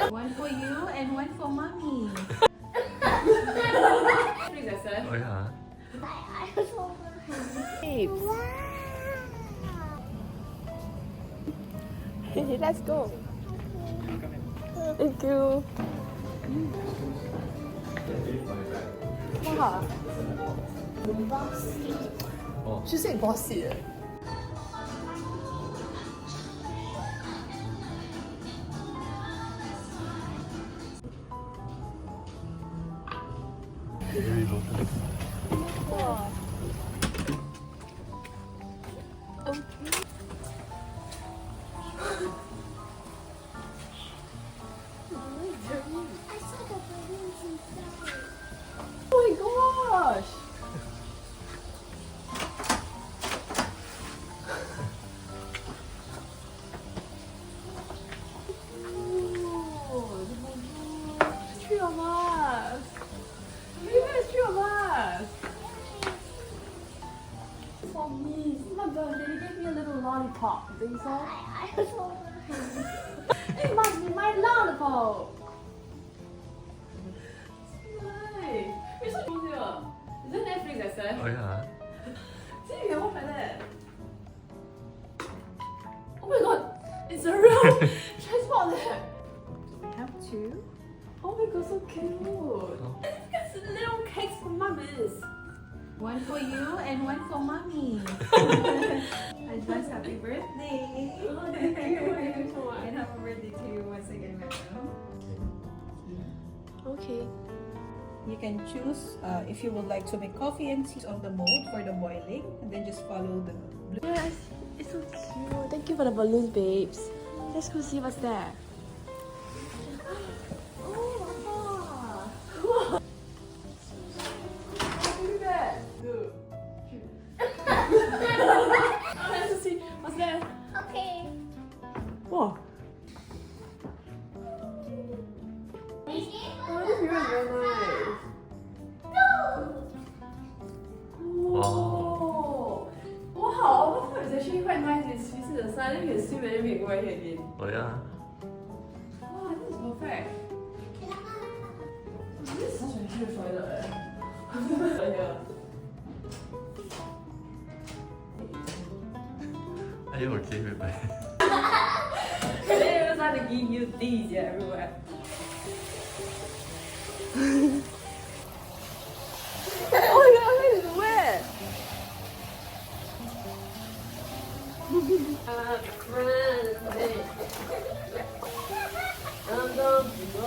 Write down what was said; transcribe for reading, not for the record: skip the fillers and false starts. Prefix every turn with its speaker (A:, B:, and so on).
A: One for you and one for mommy.
B: Oh yeah.
C: Let's go. Thank you. Wow. Bossy.
B: Oh.
C: She said bossy.
B: Very low.
C: Wow. Okay. Oh my gosh! Three of us! There's three of us! For me, it's my birthday. They gave me a little lollipop. You think so? It must be my lollipop! Nice! It's so cool here. Is it Netflix I said?
B: Oh yeah.
C: See, you can watch like that. Oh my god! It's a real transport there!
A: We have two.
C: Oh my god, so cute! It's little cakes for mummies.
A: One for you and one for mommy. Advance happy birthday.
C: Oh, thank you. Thank you so
A: And
C: much.
A: happy birthday to you once again, madam.
C: Okay.
A: You can choose if you would like to make coffee and tea on the mold for the boiling, and then just follow the blue.
C: Yes, it's so cute. Thank you for the balloons, babes. Let's go see what's there. Oh, wow. Look at that. Let's see what's there.
D: Okay.
C: Wow. Oh, this mirror is very nice. Oh. Wow, I thought it's actually quite nice. It's facing the sun, then you can see whether we can go ahead again.
B: Oh yeah.
C: Oh, I think it's perfect. This is such a huge toilet. Yeah.
B: Are you okay with my?
C: They was trying to give you these everywhere. Oh yeah, it's wet. Friends, I'm going to go.